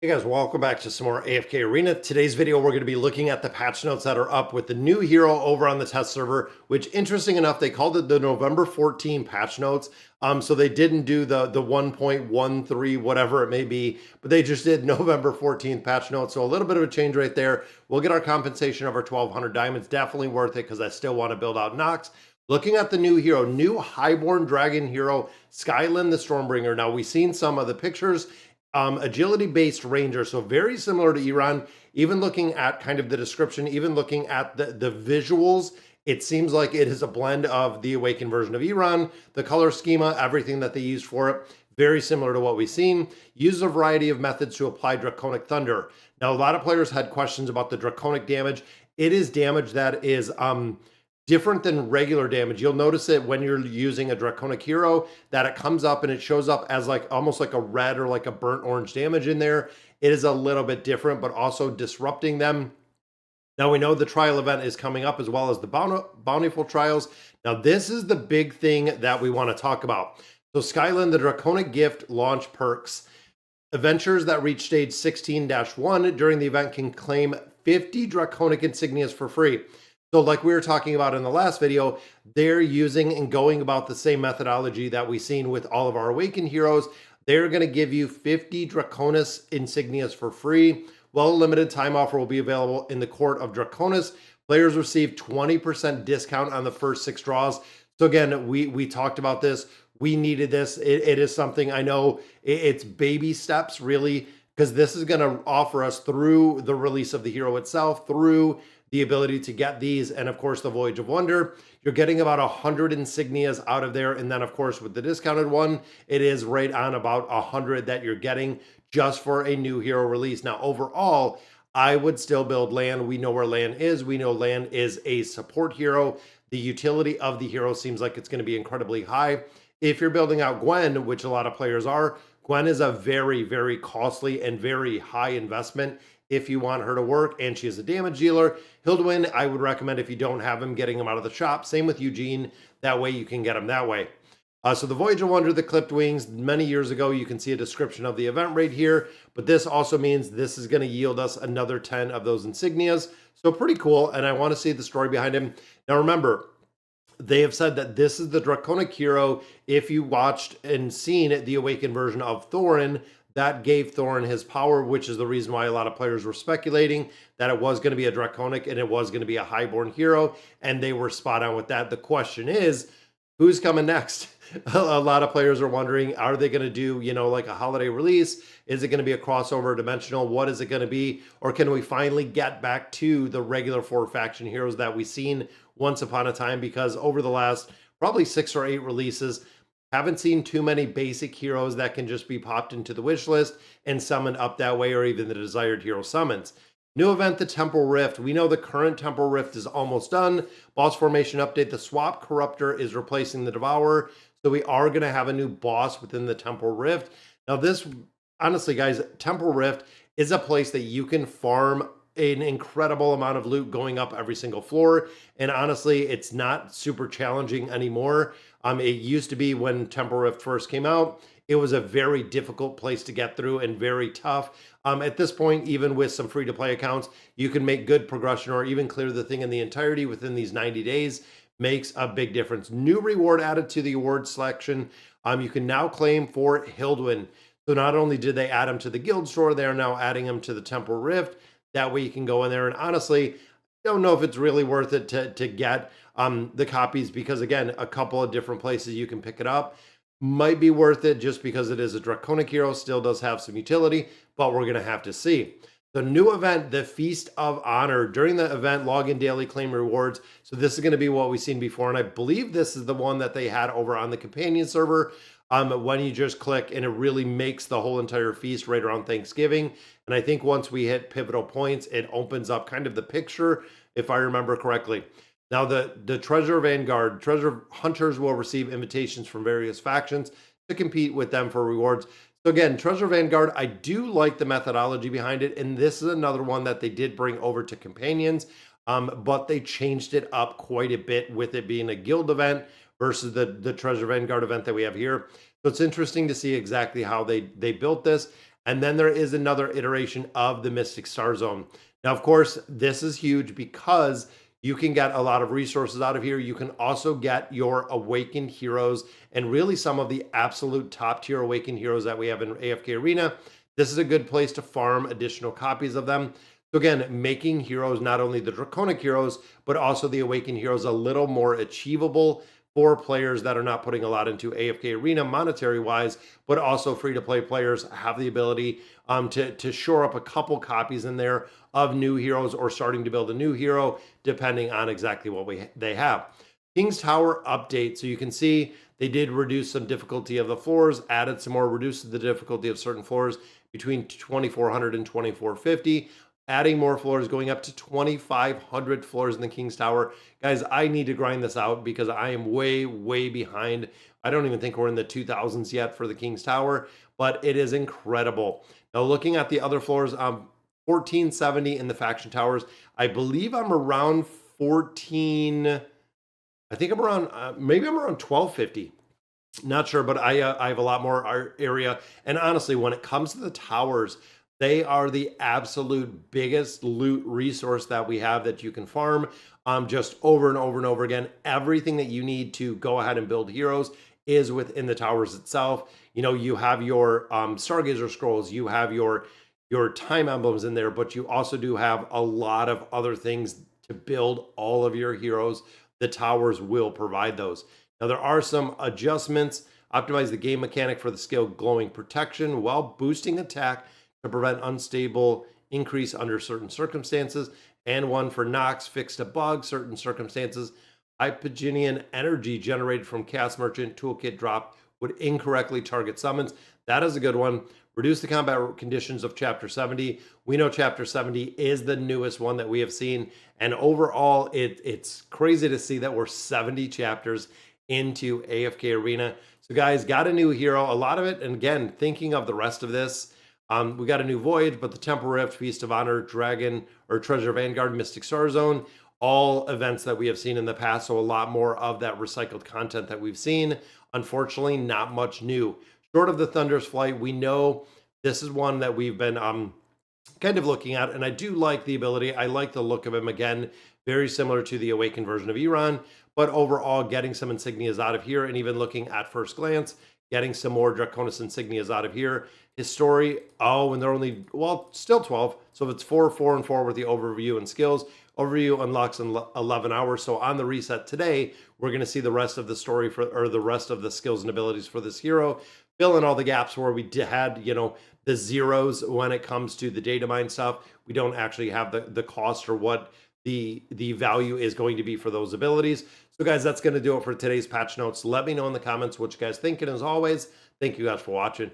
Hey guys, welcome back to some more AFK Arena. Today's video, we're going to be looking at the patch notes that are up with the new hero over on the test server, which interesting enough, they called it the November 14 patch notes. So they didn't do the 1.13, whatever it may be, but they just did November 14th patch notes. So a little bit of a change right there. We'll get our compensation of our 1,200 diamonds. Definitely worth it because I still want to build out Nox. Looking at the new hero, new Highborn Dragon hero, Skylan the Stormbringer. Now, we've seen some of the pictures. Agility-based ranger, so very similar to Iran. Even looking at kind of the description, even looking at the visuals, it seems like it is a blend of the Awakened version of Iran, the color schema, everything that they used for it, very similar to what we've seen. Uses a variety of methods to apply Draconic Thunder. Now, a lot of players had questions about the Draconic damage. It is damage that is different than regular damage. You'll notice it when you're using a Draconic hero that it comes up and it shows up as like almost like a red or like a burnt orange damage in there. It is a little bit different, but also disrupting them. Now we know the trial event is coming up as well as the bountiful trials. Now this is the big thing that we want to talk about. So Skylan, the Draconic gift launch perks. Adventurers that reach stage 16-1 during the event can claim 50 Draconic insignias for free. So like we were talking about in the last video, they're using and going about the same methodology that we've seen with all of our Awakened heroes. They're going to give you 50 Draconis insignias for free. Well, a limited time offer will be available in the Court of Draconis. Players receive 20% discount on the first 6 draws. So again, we talked about this. We needed this. It is something, I know it's baby steps really, because this is going to offer us through the release of the hero itself, through the ability to get these, and of course the Voyage of Wonder. You're getting about 100 insignias out of there, and then of course with the discounted one, it is right on about 100 that you're getting just for a new hero release. Now overall, I would still build Lan. We know where Lan is. We know Lan is a support hero. The utility of the hero seems like it's going to be incredibly high. If you're building out Gwen, which a lot of players are, Gwen is a very, very costly and very high investment if you want her to work, and she is a damage dealer. Hilduin, I would recommend if you don't have him, getting him out of the shop. Same with Eugene. That way you can get him that way. So the Voyage of Wonder, the clipped wings, many years ago, you can see a description of the event right here, but this also means this is going to yield us another 10 of those insignias. So pretty cool, and I want to see the story behind him. Now remember, they have said that this is the Draconic hero. If you watched and seen the Awakened version of Thorin, that gave Thorin his power, which is the reason why a lot of players were speculating that it was going to be a Draconic and it was going to be a Highborn hero, and they were spot on with that. The question is, who's coming next? A lot of players are wondering, are they going to do, like a holiday release? Is it going to be a crossover dimensional? What is it going to be? Or can we finally get back to the regular 4 faction heroes that we've seen once upon a time? Because over the last probably 6 or 8 releases, haven't seen too many basic heroes that can just be popped into the wish list and summoned up that way, or even the desired hero summons. New event, the Temporal Rift. We know the current Temporal Rift is almost done. Boss formation update, the Swap Corruptor is replacing the Devourer. So we are going to have a new boss within the Temporal Rift. Now this, honestly guys, Temporal Rift is a place that you can farm an incredible amount of loot going up every single floor. And honestly, it's not super challenging anymore. It used to be when Temporal Rift first came out, it was a very difficult place to get through and very tough. At this point, even with some free-to-play accounts, you can make good progression or even clear the thing in the entirety within these 90 days. Makes a big difference. New reward added to the award selection. You can now claim for Hilduin. So not only did they add him to the guild store, they are now adding him to the Temporal Rift. That way you can go in there, and honestly, don't know if it's really worth it to get the copies, because again, a couple of different places you can pick it up. Might be worth it just because it is a Draconic hero, still does have some utility, but we're going to have to see. The new event, the Feast of Honor. During the event, log in daily, claim rewards. So this is going to be what we've seen before, and I believe this is the one that they had over on the companion server. When you just click, and it really makes the whole entire feast right around Thanksgiving. And I think once we hit pivotal points, it opens up kind of the picture, if I remember correctly. Now, the Treasure Vanguard, treasure hunters will receive invitations from various factions to compete with them for rewards. So again, Treasure Vanguard, I do like the methodology behind it, and this is another one that they did bring over to companions, but they changed it up quite a bit with it being a guild event versus the Treasure Vanguard event that we have here. So it's interesting to see exactly how they built this. And then there is another iteration of the Mystic Starzone. Now, of course, this is huge because you can get a lot of resources out of here. You can also get your awakened heroes and really some of the absolute top tier awakened heroes that we have in AFK Arena. This is a good place to farm additional copies of them. So again, making heroes, not only the Draconic heroes, but also the awakened heroes a little more achievable for players that are not putting a lot into AFK Arena monetary wise, but also free to play players have the ability to shore up a couple copies in there of new heroes or starting to build a new hero, depending on exactly what they have. King's Tower update. So you can see they did reduce some difficulty of the floors, added some more, reduced the difficulty of certain floors between 2400 and 2450. Adding more floors, going up to 2,500 floors in the King's Tower. Guys, I need to grind this out because I am way, way behind. I don't even think we're in the 2000s yet for the King's Tower, but it is incredible. Now, looking at the other floors, 1470 in the faction towers. I believe I'm around 14. I think I'm around, maybe I'm around 1250. Not sure, but I have a lot more area. And honestly, when it comes to the towers, they are the absolute biggest loot resource that we have that you can farm just over and over and over again. Everything that you need to go ahead and build heroes is within the towers itself. You know, you have your Stargazer scrolls, you have your time emblems in there, but you also do have a lot of other things to build all of your heroes. The towers will provide those. Now, there are some adjustments. Optimize the game mechanic for the skill glowing protection while boosting attack to prevent unstable increase under certain circumstances, and one for Nox, fixed a bug, certain circumstances. Hypogenian energy generated from Chaos Merchant toolkit drop would incorrectly target summons. That is a good one. Reduce the combat conditions of Chapter 70. We know Chapter 70 is the newest one that we have seen, and overall, it's crazy to see that we're 70 chapters into AFK Arena. So guys, got a new hero, a lot of it, and again, thinking of the rest of this, we got a new Voyage, but the Temporal Rift, Feast of Honor, Dragon, or Treasure Vanguard, Mystic Starzone, all events that we have seen in the past, so a lot more of that recycled content that we've seen. Unfortunately, not much new. Short of the Thunder's Flight, we know this is one that we've been kind of looking at, and I do like the ability. I like the look of him again, very similar to the Awakened version of Iran, but overall getting some insignias out of here, and even looking at first glance, getting some more Draconis insignias out of here. His story, oh, and they're only, well, still 12. So if it's 4, 4, and 4 with the overview and skills, overview unlocks in 11 hours. So on the reset today, we're going to see the rest of the story or the rest of the skills and abilities for this hero, fill in all the gaps where we had, you know, the zeros when it comes to the data mine stuff. We don't actually have the cost or what the value is going to be for those abilities. So guys, that's going to do it for today's patch notes. Let me know in the comments what you guys think. And as always, thank you guys for watching.